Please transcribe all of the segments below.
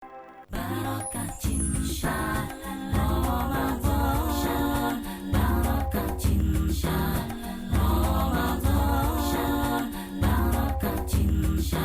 Barokah cinta Ramadan, barokah cinta Ramadan, barokah cinta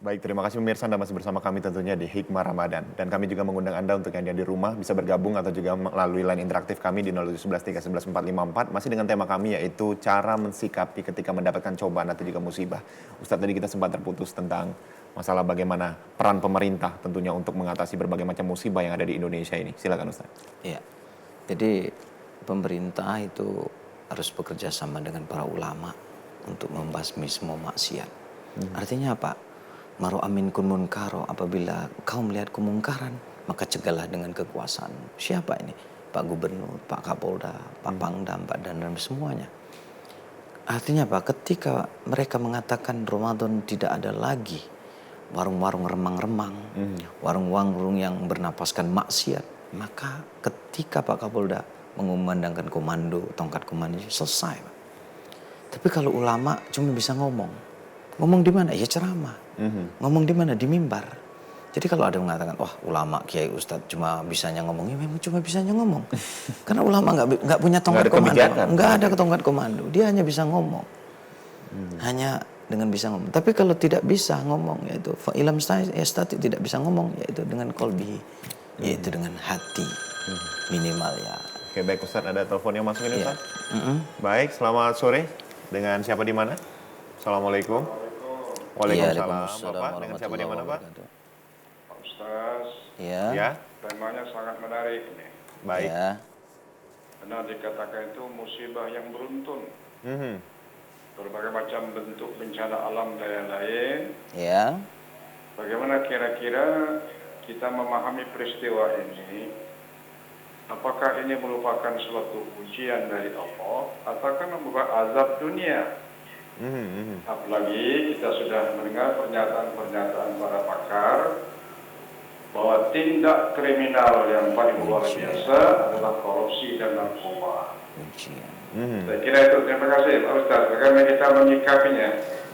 Baik, terima kasih pemirsa Anda masih bersama kami tentunya di Hikmah Ramadan. Dan kami juga mengundang Anda untuk yang di rumah bisa bergabung atau juga melalui line interaktif kami di 071131144. Masih dengan tema kami yaitu cara mensikapi ketika mendapatkan cobaan atau juga musibah. Ustadz, tadi kita sempat terputus tentang masalah bagaimana peran pemerintah tentunya untuk mengatasi berbagai macam musibah yang ada di Indonesia ini. Silakan Ustadz. Ya, jadi pemerintah itu harus bekerja sama dengan para ulama untuk membasmi semua maksiat. Artinya apa? Maru aminkun munkaro, apabila kau melihat kemungkaran, maka cegahlah dengan kekuasaan. Siapa ini? Pak Gubernur, Pak Kapolda, Pak Pangdam, Pak Danram, semuanya. Artinya apa? Ketika mereka mengatakan Ramadan tidak ada lagi warung-warung remang-remang, warung-warung yang bernapaskan maksiat, maka ketika Pak Kapolda mengumandangkan komando, tongkat komando, selesai, Pak. Tapi kalau ulama cuma bisa ngomong di mana? Ya ceramah. Ngomong di mana? Di mimbar. Jadi kalau ada yang mengatakan, wah ulama, kiai, ustadz cuma bisanya ngomong, ya memang cuma bisanya ngomong. Karena ulama nggak punya tongkat komando, nggak ada tongkat komando. Dia hanya bisa ngomong, hanya dengan bisa ngomong. Tapi kalau tidak bisa ngomong, yaitu ilham stati tidak bisa ngomong, yaitu dengan kolbi, yaitu dengan hati minimal ya. Oke, baik Ustadz, ada telepon yang masuk ini Ustadz? Baik, selamat sore. Dengan siapa di mana? Assalamualaikum. Waalaikumsalam. Bapak, dengan siapa di mana Pak? Pak Ustaz, Ya. temanya sangat menarik ini. Baik. Ya. Benar dikatakan itu musibah yang beruntun. Berbagai macam bentuk bencana alam dan lain. Ya. Bagaimana kira-kira kita memahami peristiwa ini? Apakah ini merupakan suatu ujian dari Allah ataukah merupakan azab dunia? Apalagi kita sudah mendengar pernyataan-pernyataan para pakar bahwa tindak kriminal yang paling luar biasa adalah korupsi dan narkoba. Saya kira itu. Terima kasih Pak Ustaz. Bagaimana kita menyikapinya?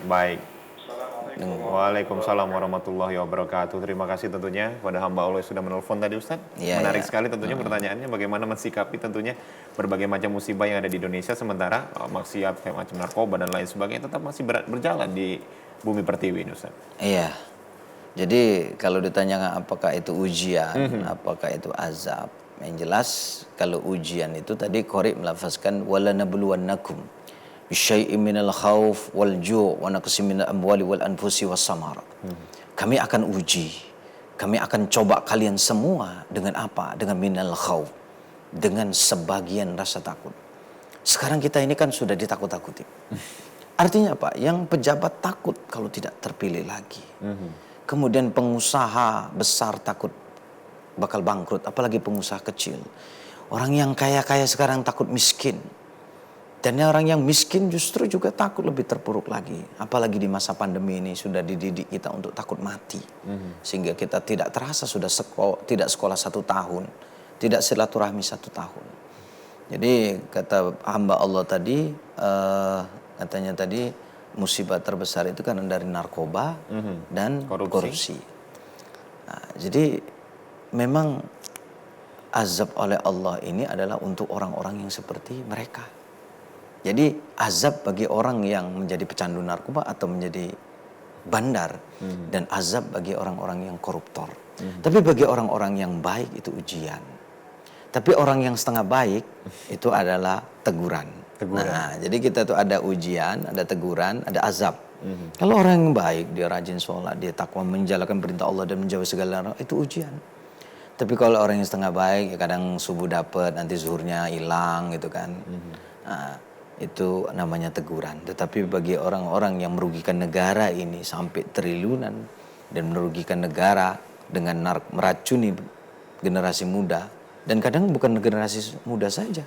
Baik. Assalamualaikum. Waalaikumsalam warahmatullahi wabarakatuh. Terima kasih tentunya kepada hamba Allah yang sudah menelpon tadi Ustaz. Menarik sekali tentunya pertanyaannya, bagaimana mensikapi tentunya berbagai macam musibah yang ada di Indonesia sementara maksiat kayak macam narkoba dan lain sebagainya tetap masih berjalan di bumi pertiwi ini Ustaz. Iya. Jadi kalau ditanya apakah itu ujian, apakah itu azab, yang jelas kalau ujian itu tadi Qori melafazkan wala nabluwannakum bisyai'in minal khauf wal ju' wa naqsim minal amwali wal anfusi was samarat. Kami akan uji, kami akan coba kalian semua dengan apa? Dengan minal khauf, dengan sebagian rasa takut. Sekarang kita ini kan sudah ditakut-takuti. Artinya apa? Yang pejabat takut kalau tidak terpilih lagi. Kemudian pengusaha besar takut bakal bangkrut, apalagi pengusaha kecil. Orang yang kaya-kaya sekarang takut miskin. Dan orang yang miskin justru juga takut lebih terpuruk lagi. Apalagi di masa pandemi ini sudah dididik kita untuk takut mati. Sehingga kita tidak terasa sudah tidak sekolah 1 tahun. Tidak silaturahmi 1 tahun. Jadi kata hamba Allah tadi, katanya tadi musibah terbesar itu kan dari narkoba dan korupsi. Nah, jadi memang azab oleh Allah ini adalah untuk orang-orang yang seperti mereka. Jadi azab bagi orang yang menjadi pecandu narkoba atau menjadi bandar, dan azab bagi orang-orang yang koruptor. Tapi bagi orang-orang yang baik itu ujian. Tapi orang yang setengah baik itu adalah teguran. Nah, jadi kita tuh ada ujian, ada teguran, ada azab. Kalau orang yang baik, dia rajin sholat, dia takwa, menjalankan perintah Allah dan menjauhi segala larang, itu ujian. Tapi kalau orang yang setengah baik, ya kadang subuh dapat, nanti zuhurnya hilang gitu kan. Nah, itu namanya teguran. Tetapi bagi orang-orang yang merugikan negara ini sampai triliunan dan merugikan negara dengan meracuni generasi muda, dan kadang bukan generasi muda saja.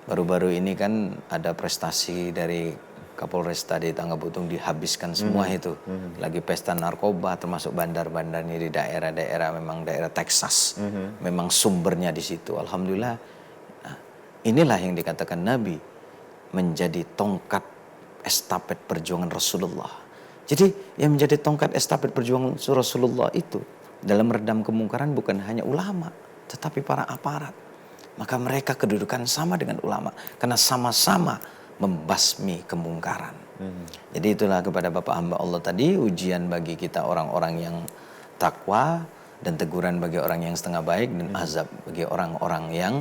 Baru-baru ini kan ada prestasi dari Kapolres tadi Tangga Butung, dihabiskan semua itu. Lagi pesta narkoba, termasuk bandar-bandarnya di daerah-daerah, memang daerah Texas. Memang sumbernya di situ. Alhamdulillah. Nah, inilah yang dikatakan Nabi menjadi tongkat estafet perjuangan Rasulullah. Jadi yang menjadi tongkat estafet perjuangan Rasulullah itu dalam meredam kemungkaran bukan hanya ulama, tetapi para aparat. Maka mereka kedudukan sama dengan ulama karena sama-sama membasmi kemungkaran. Jadi itulah kepada Bapak hamba Allah tadi ujian bagi kita orang-orang yang takwa dan teguran bagi orang yang setengah baik dan azab bagi orang-orang yang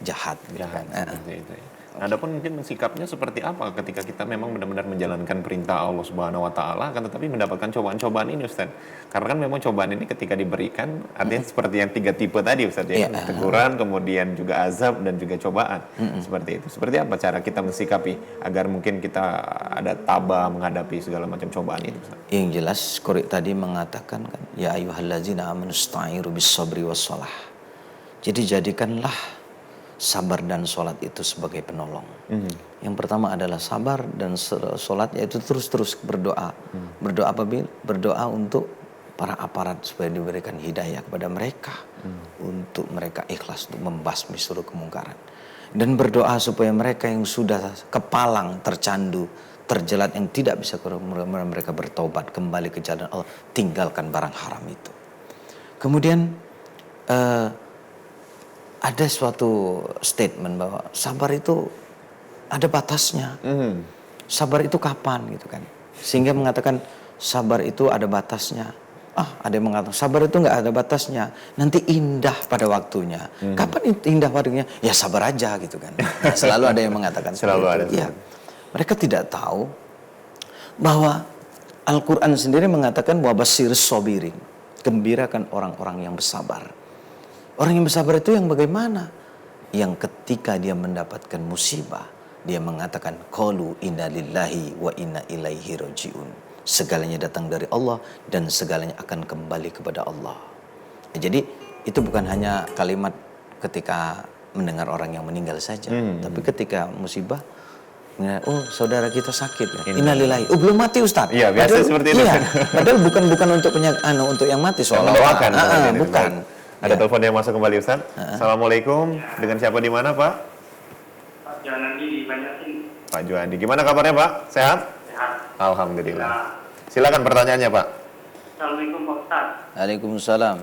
jahat. Jahat seperti itu ya. Nah, adapun mungkin sikapnya seperti apa ketika kita memang benar-benar menjalankan perintah Allah Subhanahu wa taala kan tetapi mendapatkan cobaan-cobaan ini Ustaz. Karena kan memang cobaan ini ketika diberikan artinya seperti yang 3 tipe tadi Ustaz ya. Teguran, kemudian juga azab dan juga cobaan. Seperti itu. Seperti apa cara kita mensikapi agar mungkin kita ada tabah menghadapi segala macam cobaan itu Ustaz? Yang jelas Qur'an tadi mengatakan kan ya ayyuhallazina amanu ista'iru bis-sabri was-shalah. Jadi jadikanlah sabar dan sholat itu sebagai penolong. Yang pertama adalah sabar dan sholat yaitu terus-terus berdoa. Berdoa apabila berdoa untuk para aparat supaya diberikan hidayah kepada mereka untuk mereka ikhlas untuk membasmi seluruh kemungkaran. Dan berdoa supaya mereka yang sudah kepalang, tercandu, terjelat yang tidak bisa mereka bertobat kembali ke jalan Allah, tinggalkan barang haram itu. Kemudian ada suatu statement bahwa sabar itu ada batasnya. Sabar itu kapan gitu kan. Sehingga mengatakan sabar itu ada batasnya. Ada yang mengatakan sabar itu nggak ada batasnya. Nanti indah pada waktunya. Kapan indah waktunya? Ya sabar aja gitu kan. Nah, selalu ada yang mengatakan Selalu ada. Ya. Mereka tidak tahu bahwa Al-Quran sendiri mengatakan wabashiris sabirin. Gembirakan orang-orang yang bersabar. Orang yang bersabar itu yang bagaimana? Yang ketika dia mendapatkan musibah, dia mengatakan qalu inna lillahi wa inna ilaihi rajiun. Segalanya datang dari Allah dan segalanya akan kembali kepada Allah. Jadi itu bukan hanya kalimat ketika mendengar orang yang meninggal saja, tapi ketika musibah, oh saudara kita sakit, innalillahi. Oh belum mati Ustaz. Iya biasa padahal, seperti itu. Iya, padahal bukan untuk untuk yang mati soalnya. Bukan. Ada telepon yang masuk kembali Ustaz. Assalamualaikum. Dengan siapa di mana Pak? Pak Juandi di Banyasin. Pak Juandi. Gimana kabarnya Pak? Sehat? Sehat. Alhamdulillah. Silakan pertanyaannya Pak. Assalamualaikum Pak Ustaz. Waalaikumsalam.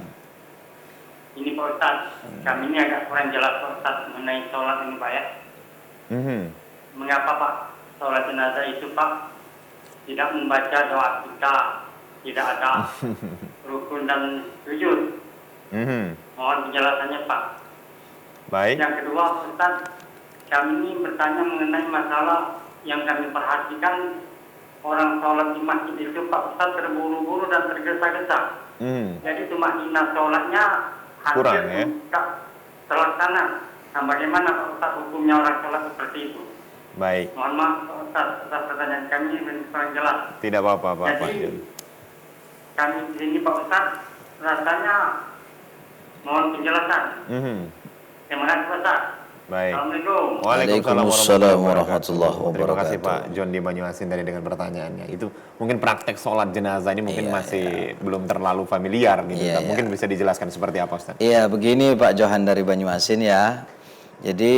Ini Pak Ustaz, kami ini agak kurang jelas Pak Ustaz mengenai sholat ini Pak ya. Mengapa Pak sholat jenazah itu Pak tidak membaca doa kita, tidak ada rukun dan sujud? Mohon penjelasannya Pak. Baik. Yang kedua Ustaz, kami ini bertanya mengenai masalah yang kami perhatikan orang sholat di masjid itu Pak Ustaz terburu-buru dan tergesa-gesa. Jadi tumakninah sholatnya kurang hampir tidak terlaksana. Nah bagaimana Pak Ustaz hukumnya orang sholat seperti itu? Baik. Mohon maaf Pak Ustaz atas pertanyaan kami kurang jelas. Tidak apa-apa Pak. Jadi kami di sini Pak Ustaz rasanya mohon penjelasan. Terima kasih Pak Ustaz. Baik. Assalamualaikum. Waalaikumsalam warahmatullahi Terima kasih wabarakatuh. Pak John di Banyuasin tadi dengan pertanyaannya. Itu mungkin praktek sholat jenazah ini mungkin masih belum terlalu familiar gitu. Mungkin bisa dijelaskan seperti apa Ustaz? Iya begini Pak Johan dari Banyuasin ya. Jadi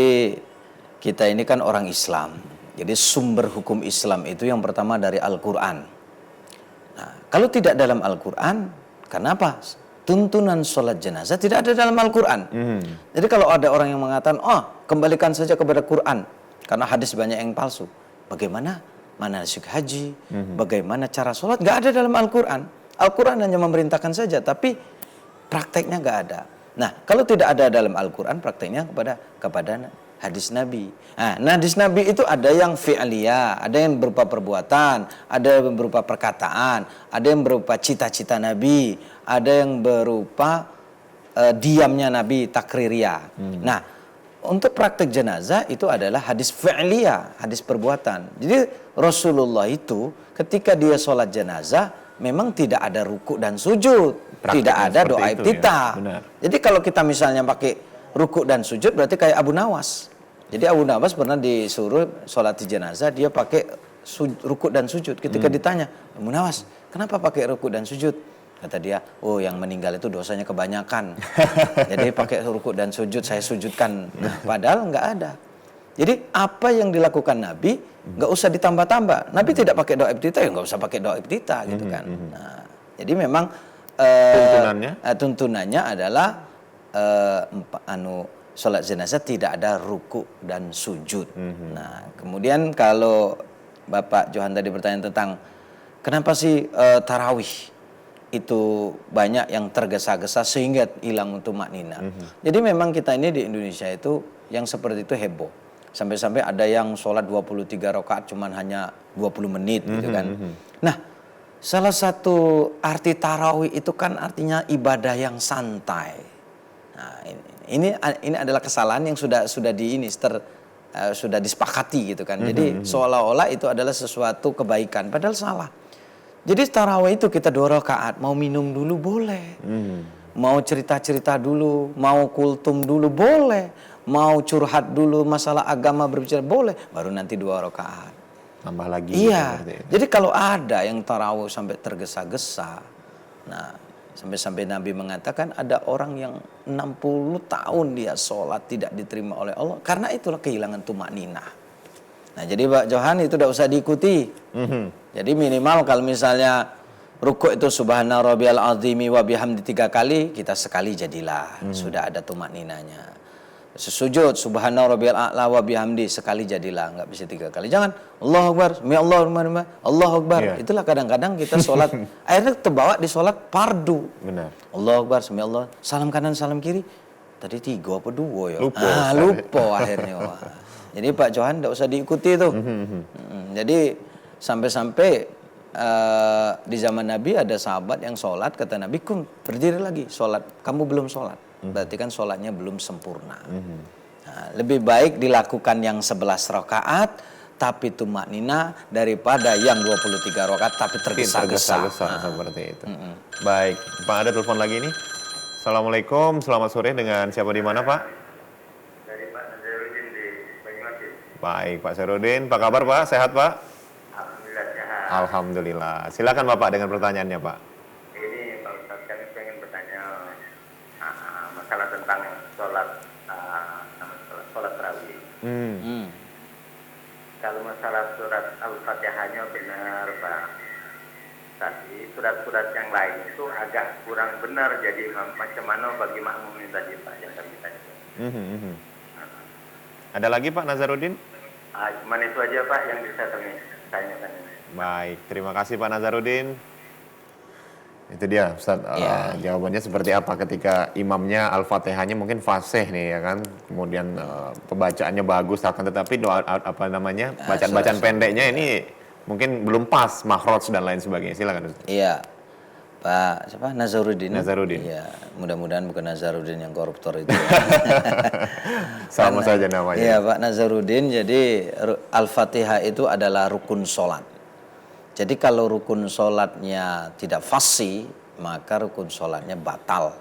kita ini kan orang Islam. Jadi sumber hukum Islam itu yang pertama dari Al-Quran. Nah kalau tidak dalam Al-Quran, kenapa? Tuntunan sholat jenazah tidak ada dalam Al-Quran. Jadi kalau ada orang yang mengatakan, kembalikan saja kepada Quran. Karena hadis banyak yang palsu. Bagaimana manasik haji, bagaimana cara sholat, nggak ada dalam Al-Quran. Al-Quran hanya memerintahkan saja, tapi prakteknya nggak ada. Nah, kalau tidak ada dalam Al-Quran, prakteknya kepada hadis Nabi. Nah, hadis Nabi itu ada yang fi'liyah, ada yang berupa perbuatan, ada yang berupa perkataan, ada yang berupa cita-cita Nabi, ada yang berupa diamnya Nabi, takririyah. Nah, untuk praktek jenazah itu adalah hadis fi'liyah, hadis perbuatan. Jadi Rasulullah itu ketika dia sholat jenazah memang tidak ada ruku dan sujud, tidak ada doa iftitah. Jadi kalau kita misalnya pakai ruku dan sujud berarti kayak Abu Nawas. Jadi Abu Nawas pernah disuruh sholat di jenazah, dia pakai ruku dan sujud. Ketika ditanya, Abu Nawas, kenapa pakai ruku dan sujud? Kata dia, yang meninggal itu dosanya kebanyakan. Jadi pakai ruku dan sujud, saya sujudkan. Padahal nggak ada. Jadi apa yang dilakukan Nabi nggak usah ditambah-tambah. Nabi tidak pakai doa iftitah, ya nggak usah pakai doa iftitah gitu kan. Nah, jadi memang tuntunannya adalah sholat jenazah tidak ada ruku dan sujud. Nah, kemudian kalau Bapak Johan tadi bertanya tentang kenapa sih tarawih itu banyak yang tergesa-gesa sehingga hilang untuk maknina. Jadi memang kita ini di Indonesia itu yang seperti itu heboh. Sampai-sampai ada yang sholat 23 rakaat cuman hanya 20 menit gitu kan. Nah, salah satu arti tarawih itu kan artinya ibadah yang santai. Nah, ini adalah kesalahan yang sudah sudah disepakati gitu kan. Jadi seolah-olah itu adalah sesuatu kebaikan, padahal salah. Jadi tarawih itu kita 2 rakaat, mau minum dulu boleh. Mau cerita-cerita dulu, mau kultum dulu boleh. Mau curhat dulu masalah agama berbicara boleh, baru nanti 2 rakaat. Tambah lagi. Iya. Jadi kalau ada yang tarawih sampai tergesa-gesa, nah sampai-sampai Nabi mengatakan ada orang yang 60 tahun dia sholat tidak diterima oleh Allah karena itulah kehilangan tumakninah. Nah jadi Pak Johan itu tidak usah diikuti. Jadi minimal kalau misalnya rukuk itu subhana rabbiyal azimi wa bihamdi 3 kali, kita sekali jadilah. Sudah ada tumakninahnya. Sujud subhana rabbiyal a'la wa bihamdi sekali jadilah, enggak bisa 3 kali. Jangan Allahu akbar, Allahu akbar. Itulah kadang-kadang kita sholat akhirnya terbawa di sholat fardu. Benar. Allahu akbar, Allah, salam kanan, salam kiri. Tadi 3 apa 2 ya? Lupa. Lupa akhirnya. Wah. Jadi Pak Johan enggak usah diikuti tuh. Jadi sampai-sampai di zaman Nabi ada sahabat yang sholat, kata Nabi, "Kum, berdiri lagi sholat, kamu belum sholat." Berarti kan sholatnya belum sempurna. Nah, lebih baik dilakukan yang 11 rakaat tapi tumaknina daripada yang 23 rakaat tapi tergesa-gesa. Seperti itu. Baik, Pak ada telepon lagi nih. Assalamualaikum, selamat sore, dengan siapa di mana Pak? Dari Pak Nazarudin di Banyuwangi. Baik, Pak Sarudin, apa kabar Pak? Sehat Pak? Alhamdulillah sehat. Alhamdulillah. Silakan Bapak dengan pertanyaannya Pak. Ini Pak Ustaz, kami pengen bertanya masalah tentang sholat tarawih. Kalau masalah surat Al-Fatihahnya benar Pak, tapi surat-surat yang lain itu agak kurang benar. Jadi macam mana bagi makmumin tadi Pak yang kami tanya. Ada lagi Pak Nazarudin? Cuman itu aja Pak yang bisa kami tanyakan. Baik, terima kasih Pak Nazarudin. Itu dia Ustaz, jawabannya seperti apa ketika imamnya Al-Fatihahnya mungkin fasih nih ya kan. Kemudian pembacaannya bagus akan tetapi doa bacaan-bacaan pendeknya ini mungkin belum pas, makhraj dan lain sebagainya. Silakan Ustaz. Iya. Pak siapa? Nazarudin. Nazarudin. Iya, mudah-mudahan bukan Nazarudin yang koruptor itu. Sama saja namanya. Iya, Pak Nazarudin. Jadi Al-Fatihah itu adalah rukun sholat. Jadi kalau rukun sholatnya tidak fasih, maka rukun sholatnya batal.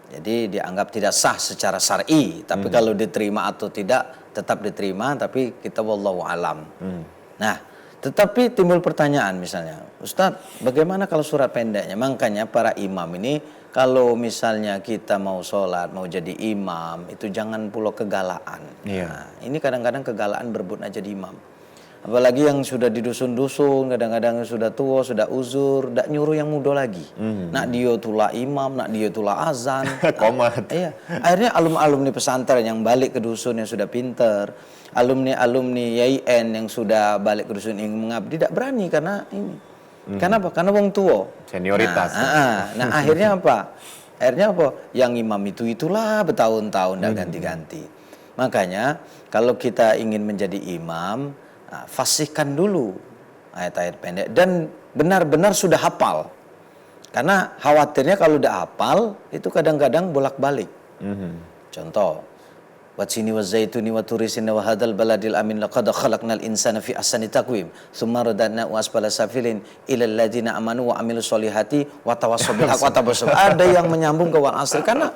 Jadi dianggap tidak sah secara syar'i. Tapi kalau diterima atau tidak, tetap diterima. Tapi kita wallahu alam. Nah, tetapi timbul pertanyaan misalnya, Ustadz, bagaimana kalau surat pendeknya? Makanya para imam ini, kalau misalnya kita mau sholat, mau jadi imam, itu jangan pula kegalaan. Nah, ini kadang-kadang kegalaan berebut aja jadi imam. Apalagi yang sudah di dusun-dusun, kadang-kadang sudah tua, sudah uzur, tidak nyuruh yang muda lagi. Nak dia tulah imam, nak dia tulah azan. Komat. Iya. Akhirnya alumni pesantren yang balik ke dusun yang sudah pinter, alumni YIN yang sudah balik ke dusun yang mengabdi, tidak berani karena ini. Karena apa? Karena wong tua. Senioritas. Nah akhirnya apa? Akhirnya apa? Yang imam itulah bertahun-tahun tidak ganti-ganti. Makanya kalau kita ingin menjadi imam, fasihkan dulu ayat-ayat pendek dan benar-benar sudah hafal. Karena khawatirnya kalau udah hafal itu kadang-kadang bolak-balik. Contoh, watsini wazaituni waturisina wa hadzal baladil amin laqad khalaqnal insana fi ahsani taqwim tsumma radadnahu asfala safilin ilal ladzina amanu wa amilus solihati wa tawassaw bil haqqi wa tawassaw. Ada yang menyambung ke wal asr karena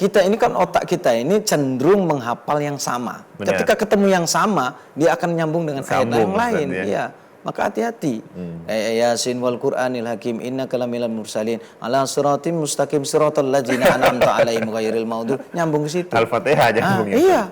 kita ini kan otak kita ini cenderung menghafal yang sama. Benar. Ketika ketemu yang sama, dia akan nyambung dengan ayat yang lain. Iya. Maka hati-hati. Yasin wal Qur'anil Hakim innaka laminal mursalin ala siratim mustaqim siratal ladzina an'amta alaihim ghairil maghdubi. Nyambung ke situ. Al-Fatihah aja nyambungnya. Iya.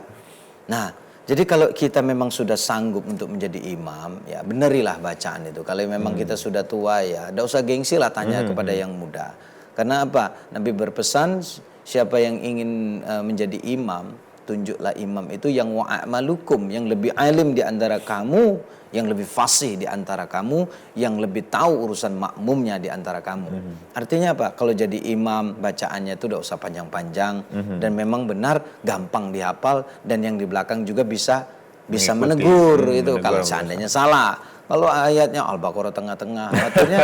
Nah, Jadi kalau kita memang sudah sanggup untuk menjadi imam, ya benerilah bacaan itu. Kalau memang kita sudah tua, ya tidak usah gengsi lah tanya kepada yang muda. Karena apa? Nabi berpesan, siapa yang ingin menjadi imam, tunjuklah imam itu yang wa'amalukum, yang lebih alim di antara kamu, yang lebih fasih di antara kamu, yang lebih tahu urusan makmumnya di antara kamu. Artinya apa? Kalau jadi imam, bacaannya itu tidak usah panjang-panjang, dan memang benar gampang dihafal, dan yang di belakang juga bisa Mengikuti. menegur itu Menegur, kalau seandainya salah. Kalau ayatnya Al-Baqarah tengah-tengah, artinya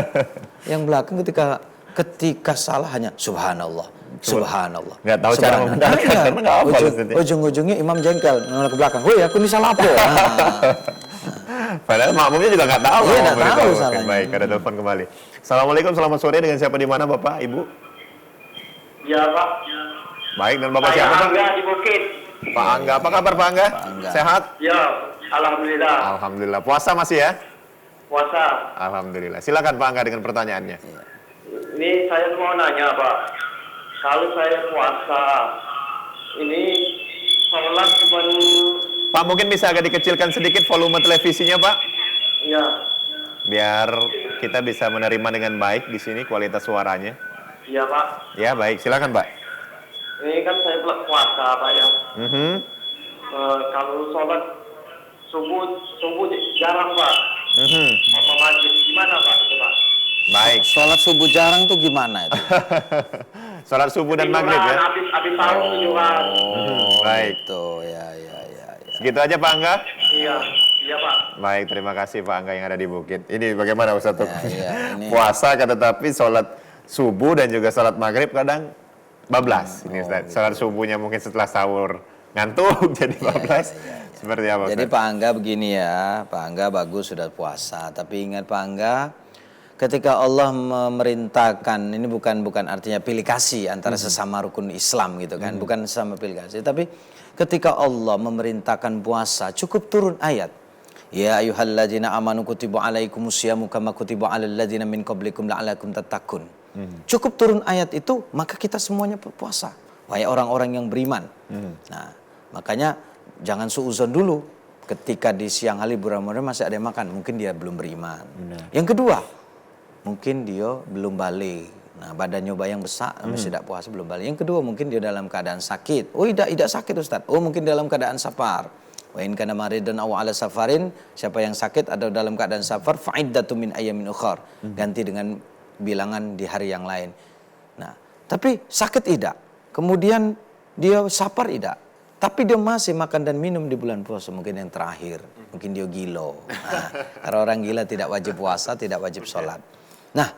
yang belakang ketika salah hanya subhanallah. Subhanallah. Nggak tahu cara membenarkan karena nggak hafal maksudnya. Ujung-ujungnya imam jengkel nolak ke belakang. Woi, aku ini salah apa? Padahal makmumnya juga nggak tahu. Iya, nggak tahu Memberitahu. salahnya. Baik, ada telepon kembali. Assalamualaikum, selamat sore. Dengan siapa di mana, Bapak, Ibu? Ya Pak. Baik, dan Bapak Saya siapa, Pak? Angga di Bukit. Pak Angga, apa kabar Pak Angga? Angga. Sehat? Ya, alhamdulillah. Alhamdulillah. Puasa masih ya? Puasa. Alhamdulillah. Silakan Pak Angga dengan pertanyaannya. Ini saya mau nanya Pak. Kalau saya puasa, ini sholat cuma Pak, mungkin bisa agak dikecilkan sedikit volume televisinya, Pak? ya, Biar kita bisa menerima dengan baik di sini kualitas suaranya. iya Pak. Ya, baik. Silakan, Pak. Ini kan saya puasa Pak ya. Mhm. Kalau sholat subuh jarang Pak. Mhm. Apa wajib gimana Pak itu Pak? Baik. Sholat subuh jarang tuh gimana itu? Sholat subuh dan maghrib ya? Habis sahur tiduran. Baik. Itu ya. Segitu aja Pak Angga? Iya, iya Pak. Baik, terima kasih Pak Angga yang ada di Bukit. Ini bagaimana Ustaz tuh? Ya, ini. Puasa kan, tetapi sholat subuh dan juga sholat maghrib kadang bablas. Ini Ustaz. Sholat subuhnya mungkin setelah sahur ngantuk jadi bablas. Seperti apa Ustaz? Jadi Pak Angga begini ya, Pak Angga bagus sudah puasa, tapi ingat Pak Angga, ketika Allah memerintahkan, ini bukan artinya pilih kasih antara sesama rukun Islam gitu kan, bukan sesama pilih kasih, tapi ketika Allah memerintahkan puasa, cukup turun ayat. Ya ayyuhalladzina amanu kutiba alaikumusyamu kama kutiba alal ladzina min qablikum la'allakum tattaqun. Cukup turun ayat itu, maka kita semuanya puasa. Wahai orang-orang yang beriman. Nah, makanya jangan suuzon dulu. Ketika di siang hari bulan Ramadan masih ada yang makan, mungkin dia belum beriman. Yang kedua, mungkin dia belum balik. Nah, badannya bayang besar, masih tidak puasa, belum balik. Yang kedua, mungkin dia dalam keadaan sakit. Oh, tidak sakit Ustaz. Oh, mungkin dalam keadaan safar. Wa in kana maridan aw ala safarin, siapa yang sakit atau dalam keadaan safar, fa'iddatun min ayyamin ukhar. Ganti dengan bilangan di hari yang lain. Nah, tapi sakit tidak. Kemudian dia safar tidak. Tapi dia masih makan dan minum di bulan puasa, mungkin yang terakhir. Mungkin dia gila. Nah, karena orang gila tidak wajib puasa, tidak wajib sholat. Nah,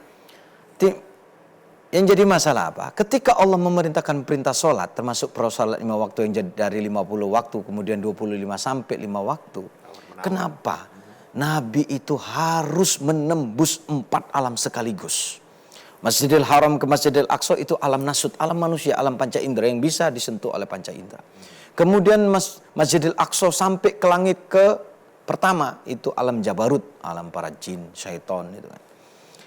yang jadi masalah apa? Ketika Allah memerintahkan perintah sholat, termasuk sholat 5 waktu yang jadi dari 50 waktu, kemudian 25 sampai 5 waktu. Kenapa? Nabi itu harus menembus 4 alam sekaligus. Masjidil Haram ke Masjidil Aqsa itu alam nasut, alam manusia, alam panca indera yang bisa disentuh oleh panca indera. Kemudian Masjidil Aqsa sampai ke langit ke pertama, itu alam Jabarut, alam para jin, syaitan itu kan.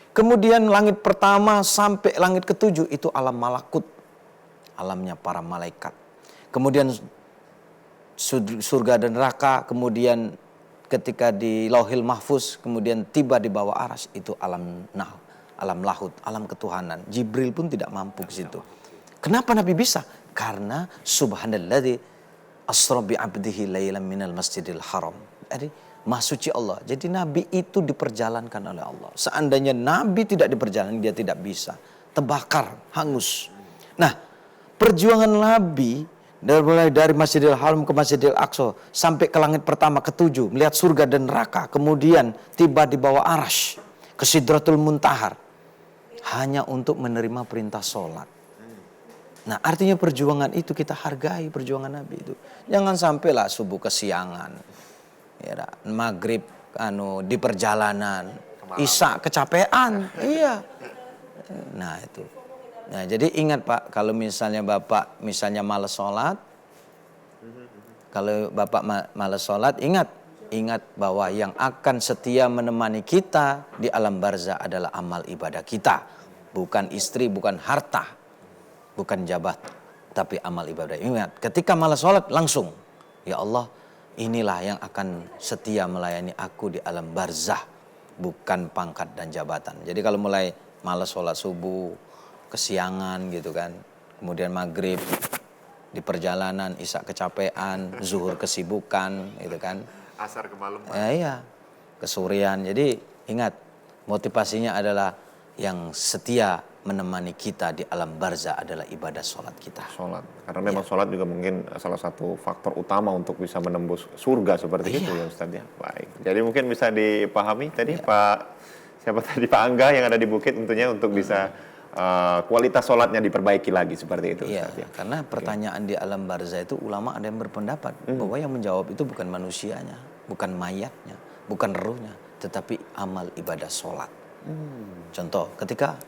Kemudian langit pertama sampai langit ke-7 itu alam malakut, alamnya para malaikat. Kemudian surga dan neraka, kemudian ketika di Lauhil Mahfuz, kemudian tiba di bawah aras, itu alam lahut, alam ketuhanan. Jibril pun tidak mampu ke situ. Kenapa Nabi bisa? Karena subhanalladzi asra bi 'abdihi lailan minal masjidil haram. Jadi Maha suci Allah. Jadi Nabi itu diperjalankan oleh Allah. Seandainya Nabi tidak diperjalankan, dia tidak bisa. Terbakar, hangus. Nah, perjuangan Nabi mulai dari Masjidil Haram ke Masjidil Aqsa sampai ke langit pertama ke-7, melihat surga dan neraka, kemudian tiba di bawah Arasy ke Sidratul Muntahar hanya untuk menerima perintah sholat. Nah, artinya perjuangan itu kita hargai, perjuangan Nabi itu. Jangan sampailah subuh kesiangan. Ya, maghrib di perjalanan, isya kecapean, iya. Nah itu. Nah jadi ingat Pak, kalau misalnya Bapak malas sholat, kalau Bapak malas sholat, ingat bahwa yang akan setia menemani kita di alam barzah adalah amal ibadah kita, bukan istri, bukan harta, bukan jabat, tapi amal ibadah. Ingat, ketika malas sholat langsung, ya Allah, inilah yang akan setia melayani aku di alam barzah, bukan pangkat dan jabatan. Jadi kalau mulai malas sholat subuh, kesiangan gitu kan, kemudian maghrib di perjalanan, isya kecapean, zuhur kesibukan gitu kan. Asar ke malam. Iya, kesurean. Jadi ingat, motivasinya adalah yang setia menemani kita di alam barzah adalah ibadah sholat kita. Sholat, karena memang sholat juga mungkin salah satu faktor utama untuk bisa menembus surga seperti itu ya Ustadz ya. Baik, jadi mungkin bisa dipahami tadi Pak, siapa tadi, Pak Angga yang ada di Bukit tentunya untuk bisa kualitas sholatnya diperbaiki lagi seperti itu Ustadz ya. Karena pertanyaan di alam barzah itu ulama ada yang berpendapat bahwa yang menjawab itu bukan manusianya, bukan mayatnya, bukan ruhnya, tetapi amal ibadah sholat. Contoh, ketika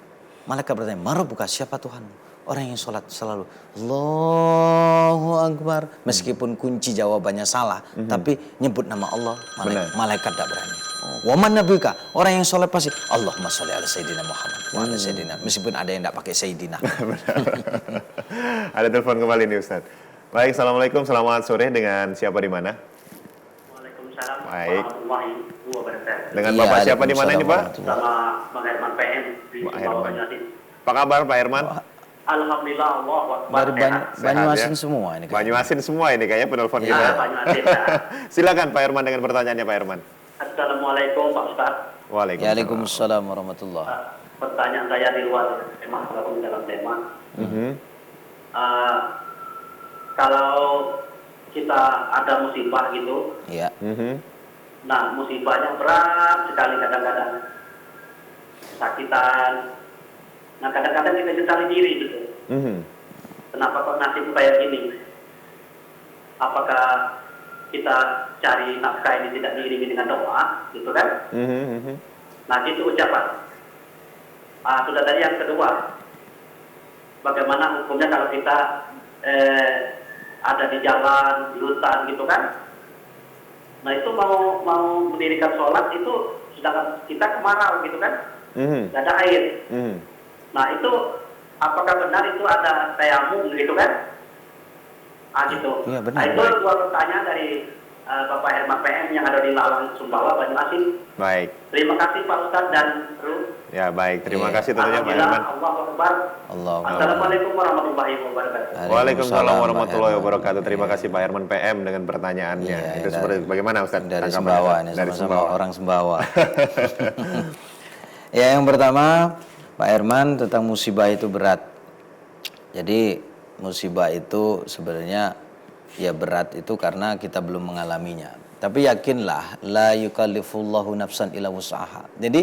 malaikat bertanya, "Marabuka, siapa Tuhanmu?" Orang yang sholat selalu Allahu Akbar. Meskipun kunci jawabannya salah, tapi nyebut nama Allah, malaikat tidak berani. Waman nabiyuka, orang yang sholat pasti Allahumma sholli ala Sayyidina Muhammad wa ala Sayyidina. Meskipun ada yang tidak pakai Sayyidina. Ada telepon kembali nih Ustadz. Baik, Assalamualaikum, selamat sore, dengan siapa di mana? Waalaikumsalam Baik. warahmatullahi wabarakatuh. Dengan Bapak siapa di mana ini Pak? Sama Bang Herman PM di Pak Sumbawa Herman. Banyuasin. Apa kabar Pak Herman? Alhamdulillah, Allahu Akbar. Dari sehat. Banyuasin ya? semua ini. Banyuasin semua ini kayaknya penelpon Ah, kita. Banyuasin. Silakan Pak Herman dengan pertanyaannya Pak Herman. Assalamualaikum Pak Ustaz. Waalaikumsalam warahmatullah. Pertanyaan saya di luar tema ataupun dalam tema. Kalau kita ada musibah gitu, Ya. nah musibahnya berat sekali kadang-kadang, kesakitan. Nah kadang-kadang kita sesali diri gitu. Kenapa kok nasib kayak gini? Apakah kita cari nafkah ini tidak diiringi dengan doa, gitu kan? Nah itu ucapan. Sudah tadi yang kedua, bagaimana hukumnya kalau kita ada di jalan, di hutan, gitu kan? Nah itu mau mendirikan sholat itu sedangkan kita kemarau, gitu kan? Tidak ada air. Nah itu apakah benar itu ada tayamum, gitu kan? Gitu. Iya, benar. Nah, itu dua pertanyaan dari Bapak Herman PM yang ada di Lalang Sumbawa, Banyuasin. Baik. Terima kasih Pak Ustadz dan Ruh. Ya baik, terima Iya. kasih tentunya Pak Herman. Allahu Akbar. Assalamualaikum warahmatullahi wabarakatuh. Waalaikumsalam Pak warahmatullahi Herman. wabarakatuh. Terima Iya. kasih Pak Herman PM dengan pertanyaannya. Iya, Itu dari- seperti bagaimana Ustaz? Dari Tanggapan Sumbawa Ustaz? ini, Dari sama-sama Sumbawa. orang Sumbawa. Ya, yang pertama Pak Herman tentang musibah itu berat. Jadi musibah itu sebenarnya ya berat itu karena kita belum mengalaminya. Tapi yakinlah, la yukallifullahu nafsan illa wus'aha. Jadi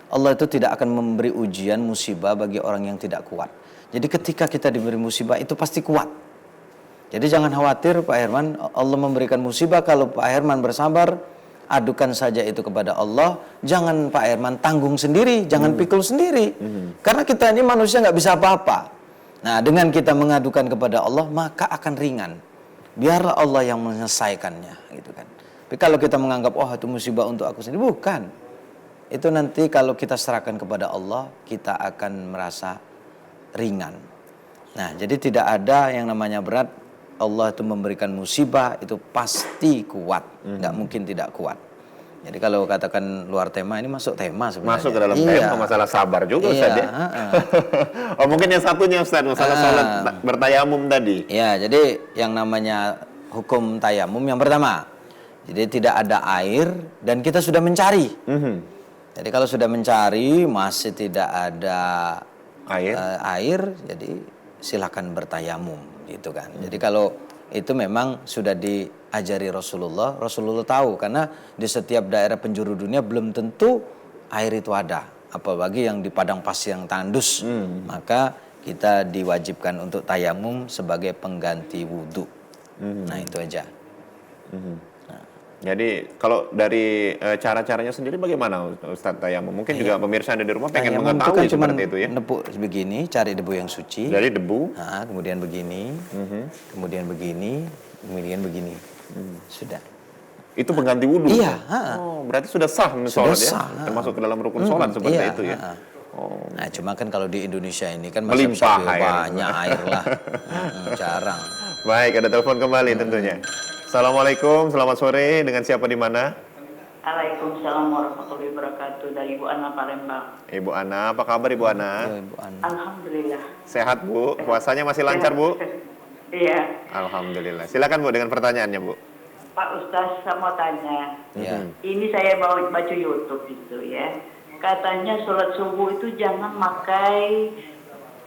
Allah itu tidak akan memberi ujian musibah bagi orang yang tidak kuat. Jadi ketika kita diberi musibah itu pasti kuat. Jadi jangan khawatir Pak Herman, Allah memberikan musibah, kalau Pak Herman bersabar, adukan saja itu kepada Allah. Jangan Pak Herman tanggung sendiri, jangan pikul sendiri. Karena kita ini manusia nggak bisa apa-apa. Nah, dengan kita mengadukan kepada Allah, maka akan ringan. Biarlah Allah yang menyelesaikannya, gitu kan. Tapi kalau kita menganggap, oh itu musibah untuk aku sendiri, bukan. Itu nanti kalau kita serahkan kepada Allah, kita akan merasa ringan. Nah, jadi tidak ada yang namanya berat. Allah itu memberikan musibah itu pasti kuat, nggak mungkin tidak kuat. Jadi kalau katakan luar tema, ini masuk tema sebenarnya. Masuk ke dalam tema masalah sabar juga Ustaz ya. Oh mungkin yang satunya Ustaz, masalah sholat bertayamum tadi. Ya, jadi yang namanya hukum tayamum yang pertama, jadi tidak ada air dan kita sudah mencari. Jadi kalau sudah mencari masih tidak ada air, jadi silakan bertayamum, gitu kan. Jadi kalau itu memang sudah diajari Rasulullah tahu, karena di setiap daerah penjuru dunia belum tentu air itu ada, apalagi yang di padang pasir yang tandus. Maka kita diwajibkan untuk tayamum sebagai pengganti wudhu. Nah itu aja. Jadi kalau dari cara-caranya sendiri bagaimana Ustaz tayamum? Mungkin juga pemirsa ada di rumah pengen Tayamum mengetahui itu kan seperti itu ya. nepuk begini, cari debu yang suci. Dari debu. Nah, kemudian begini, kemudian begini, kemudian begini. Sudah. Itu pengganti wudhu. Iya. Oh, berarti sudah sah Sudah sholat ya. sah. Termasuk ke dalam rukun sholat seperti itu ya. Oh. Nah, cuma kan kalau di Indonesia ini kan Melimpah masih air. banyak air lah. Jarang. Baik, ada telepon kembali tentunya. Assalamualaikum, selamat sore. Dengan siapa di mana? Waalaikumsalam warahmatullahi wabarakatuh. Dari Ibu Ana Palembang. Ibu Ana, apa kabar Ibu Ana? Ya, Ibu Ana. Alhamdulillah. Sehat Bu? Puasanya masih lancar Bu? Iya. Alhamdulillah. Silakan Bu dengan pertanyaannya Bu. Pak Ustaz, saya mau tanya. Ya. Ini saya mau baca YouTube itu ya. Katanya sholat subuh itu jangan pakai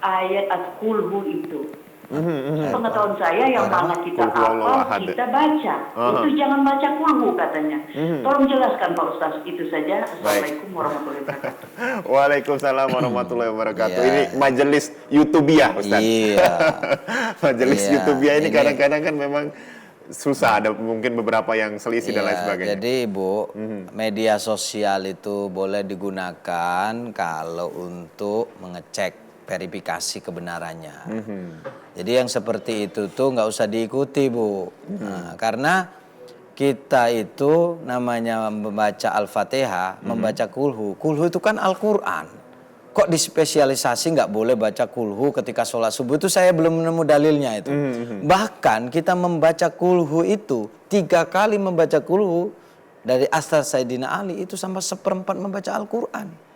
ayat Al-Kulhu itu. Pengetahuan saya yang mana kita Qul huwallahu apa ahad. kita baca. Itu jangan baca kulhu katanya. Tolong jelaskan Pak Ustaz. Itu saja. Assalamualaikum warahmatullahi wabarakatuh. Waalaikumsalam warahmatullahi wabarakatuh. Iya. Ini majelis YouTubiah Ustaz. Iya. Majelis Iya, YouTubiah ini ini- kadang-kadang kan memang susah, ada mungkin beberapa yang selisih dan lain Iya, sebagainya. jadi Ibu, media sosial itu boleh digunakan kalau untuk mengecek verifikasi kebenarannya. Jadi yang seperti itu tuh nggak usah diikuti Bu. Nah, karena kita itu namanya membaca Al-Fatihah, membaca kulhu. Kulhu itu kan Al-Quran. Kok dispesialisasi nggak boleh baca kulhu ketika sholat subuh, itu saya belum menemu dalilnya itu. Bahkan kita membaca kulhu itu 3 kali membaca kulhu dari asar Sayyidina Ali itu sama 1/4 membaca Al-Quran.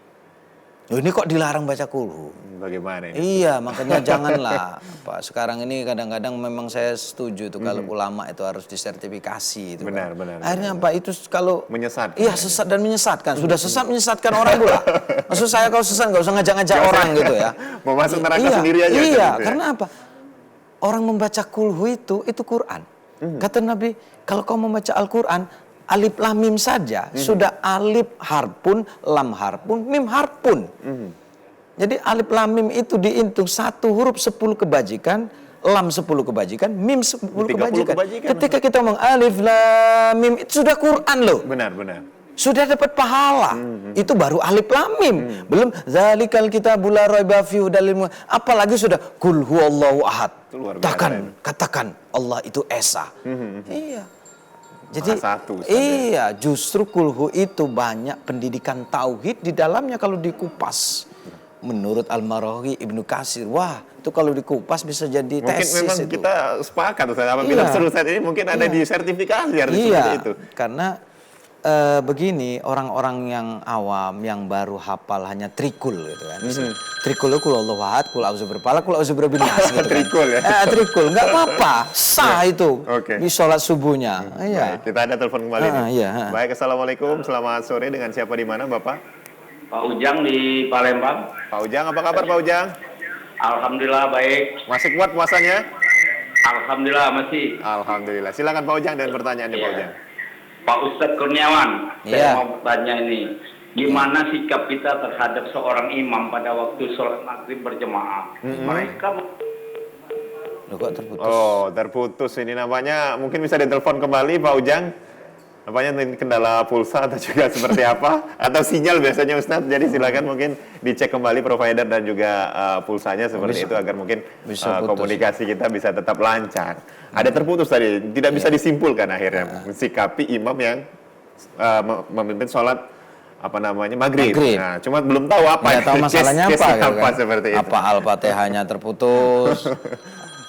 Loh, ini kok dilarang baca kulhu? Bagaimana ini? Iya, makanya janganlah. Sekarang ini kadang-kadang memang saya setuju tuh kalau ulama itu harus disertifikasi. Itu Benar, kan. benar, Akhirnya apa itu kalau Menyesatkan. Iya, sesat dan menyesatkan. Sudah sesat menyesatkan orang pula. Maksud saya kalau sesat nggak usah ngajak-ngajak orang gitu ya. Mau masuk neraka Iya, sendiri aja. Iya, gitu ya. karena apa? Orang membaca kulhu itu Quran. Kata Nabi, kalau kau membaca Al-Quran, alif lam mim saja sudah alif harpun, lam harpun, mim harpun. Jadi alif lam mim itu dihitung 1 huruf 10 kebajikan, lam 10 kebajikan, mim 10 30 kebajikan. kebajikan. Ketika kita ngomong alif lam mim itu sudah Quran loh. Benar, benar. Sudah dapat pahala. Itu baru alif lam mim. Belum zalikal kitabul la raiba fihi hudal lil muttaqin. Apalagi sudah kul huwallahu ahad. Itu luar biasa Katakan Allah itu esa. Iya. Jadi Maha satu, Ustaz, iya, justru kulhu itu banyak pendidikan tauhid di dalamnya kalau dikupas. Menurut Al-Marawi, Ibnu Katsir, wah itu kalau dikupas bisa jadi Mungkin tesis memang itu. kita sepakat Ustaz, apabila Iya. Ustaz ini mungkin ada Iya. di sertifikasi harus Iya, seperti itu. karena begini, orang-orang yang awam yang baru hafal hanya trikul gitu kan. Trikul itu kul Allahu ahad, kul auzu birfalaq, kul auzu birabbin nas gitu kan. Trikul ya? Trikul, enggak apa-apa. Sah itu. Oke. Di sholat subuhnya. Iya. Baik, kita ada telepon kembali nih. Iya. Baik, Assalamualaikum, selamat sore. Dengan siapa di mana Bapak? Pak Ujang di Palembang. Pak Ujang, apa kabar Pak Ujang? Alhamdulillah baik. Masih kuat puasanya? Alhamdulillah masih. Alhamdulillah. Silakan Pak Ujang dengan pertanyaannya Pak Iya. Ujang. Pak Ustadz Kurniawan, Iya. saya mau tanya ini. Gimana sikap kita terhadap seorang imam pada waktu sholat maghrib berjemaah? Mereka Loh, kok terputus? Oh, terputus ini namanya. Mungkin bisa ditelepon kembali Pak Ujang. Apanya kendala pulsa atau juga seperti apa? Atau sinyal biasanya Ustadz. Jadi silakan mungkin dicek kembali provider dan juga pulsanya seperti itu agar mungkin bisa putus. komunikasi kita bisa tetap lancar. Ada terputus tadi, tidak bisa disimpulkan akhirnya mensikapi imam yang memimpin sholat apa namanya maghrib. Maghrib. Nah, cuma belum tahu apa Nggak tahu masalahnya apa, case-nya gitu apa kan. seperti itu. Apa Al-Fatihahnya terputus?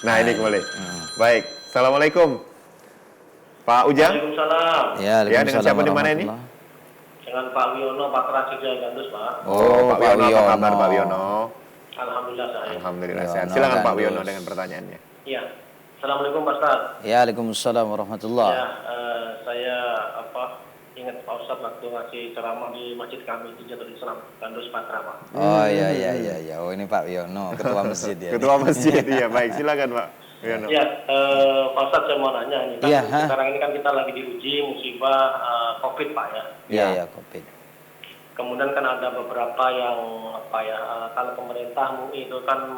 Nah, ini kembali. Baik, Assalamualaikum. Pak Ujang? Waalaikumsalam. Ya, Ya, dengan siapa di mana ini? warahmatullahi. Dengan Pak Wiono, Pak Trajaya Gandus, Pak. Oh, Pak Wiono, apa kabar Pak Wiono? Alhamdulillah saya. Alhamdulillah Wiono sehat. Silakan Pak Gandus. Wiono dengan pertanyaannya. Iya. Assalamualaikum Pak Ustaz. Ya, Waalaikumsalam warahmatullahi. Ya, saya ingat Pak Ustaz waktu ngasih ceramah di masjid kami di Jatuh Islam, Gandus Patra, Pak. Oh iya. Oh ini Pak Wiono, ketua masjid ya. Ketua masjid, iya baik. Silakan Pak Wiono. Ya, Pak Ustaz saya mau nanya ini kan Iya, sekarang ini kan kita lagi diuji musibah COVID Pak ya. Iya, Covid. Kemudian kan ada beberapa yang kalau pemerintah MUI itu kan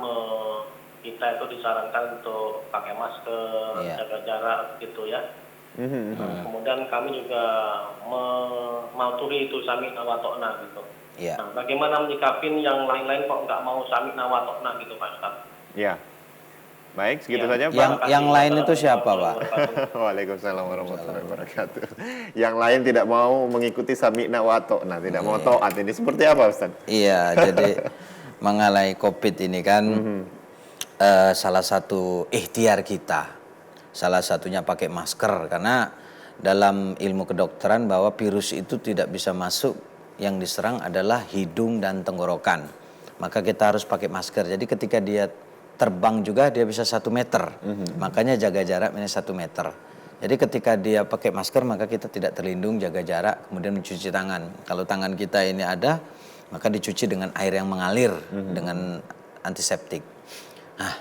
kita itu disarankan untuk pakai masker, Iya. jaga jarak gitu ya. Kemudian kami juga mematuhi itu sami nawatokna gitu. Iya. Nah, bagaimana menyikapin yang lain-lain kok nggak mau sami nawatokna gitu Pak Ustaz? Ya. Baik, segitu Ya. saja Pak. Yang lain itu siapa, Pak? Waalaikumsalam warahmatullahi wabarakatuh. Yang lain tidak mau mengikuti sami'na wa ata'na, tidak mau taat. Ini seperti apa Ustaz? Iya, jadi mengalami COVID ini kan salah satu ikhtiar kita Salah satunya pakai masker, karena dalam ilmu kedokteran bahwa virus itu tidak bisa masuk, yang diserang adalah hidung dan tenggorokan. Maka kita harus pakai masker. Jadi ketika dia terbang juga dia bisa 1 meter. Makanya jaga jarak minus 1 meter. Jadi ketika dia pakai masker maka kita tidak terlindung, jaga jarak, kemudian mencuci tangan. Kalau tangan kita ini ada, maka dicuci dengan air yang mengalir dengan antiseptik. Nah,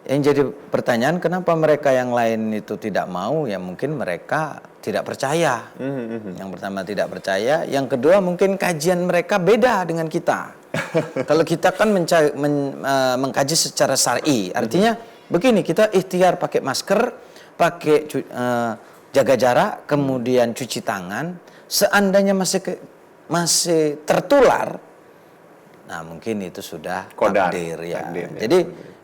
yang jadi pertanyaan kenapa mereka yang lain itu tidak mau, ya mungkin mereka tidak percaya. Yang pertama tidak percaya, yang kedua mungkin kajian mereka beda dengan kita. Kalau kita kan mengkaji secara syar'i, artinya begini, kita ikhtiar pakai masker, pakai jaga jarak, kemudian cuci tangan. Seandainya masih tertular, nah mungkin itu sudah Qadar, takdir ya. takdir, ya. Jadi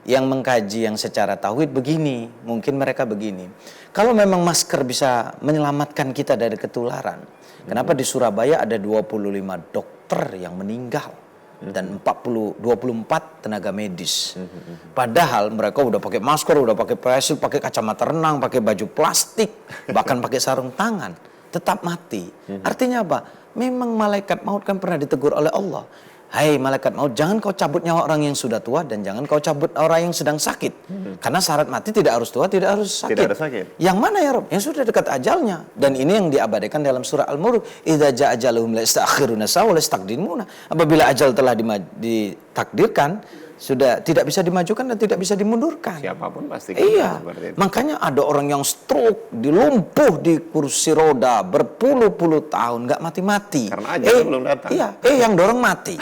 yang mengkaji yang secara tauhid begini, mungkin mereka begini. Kalau memang masker bisa menyelamatkan kita dari ketularan, kenapa di Surabaya ada 25 dokter yang meninggal? Dan 24 tenaga medis. Padahal mereka udah pakai masker, udah pakai face shield, pakai kacamata renang, pakai baju plastik, bahkan pakai sarung tangan, tetap mati. Artinya apa? Memang malaikat maut kan pernah ditegur oleh Allah. Hai malaikat maut, jangan kau cabut nyawa orang yang sudah tua dan jangan kau cabut orang yang sedang sakit. Karena syarat mati tidak harus tua, tidak harus sakit. Tidak harus sakit. Yang mana ya Rob? Yang sudah dekat ajalnya. Dan ini yang diabadikan dalam surah Al-Mulk. Idza ja'a ajaluhum la yastakhiruna sa'a wa la yastaqdimuna. Apabila ajal telah ditakdirkan, sudah tidak bisa dimajukan dan tidak bisa dimundurkan. Siapapun pasti. Iya. Seperti itu. Makanya ada orang yang stroke, dilumpuh di kursi roda berpuluh-puluh tahun, nggak mati-mati. Karena ajalnya belum datang. Iya. Yang dorong mati.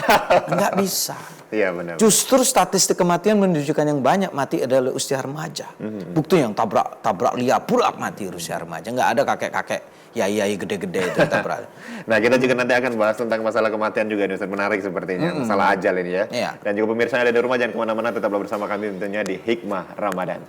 Nggak bisa. Iya benar. Justru statistik kematian menunjukkan yang banyak mati adalah usia remaja. Bukti yang tabrak liar pula mati usia remaja. Nggak ada kakek-kakek yai gede-gede itu tabrak. Nah kita juga nanti akan bahas tentang masalah kematian juga, Ustaz, menarik sepertinya. Masalah ajal ini ya. Iya. Dan juga pemirsa yang ada di rumah jangan kemana-mana, tetaplah bersama kami tentunya di Hikmah Ramadan.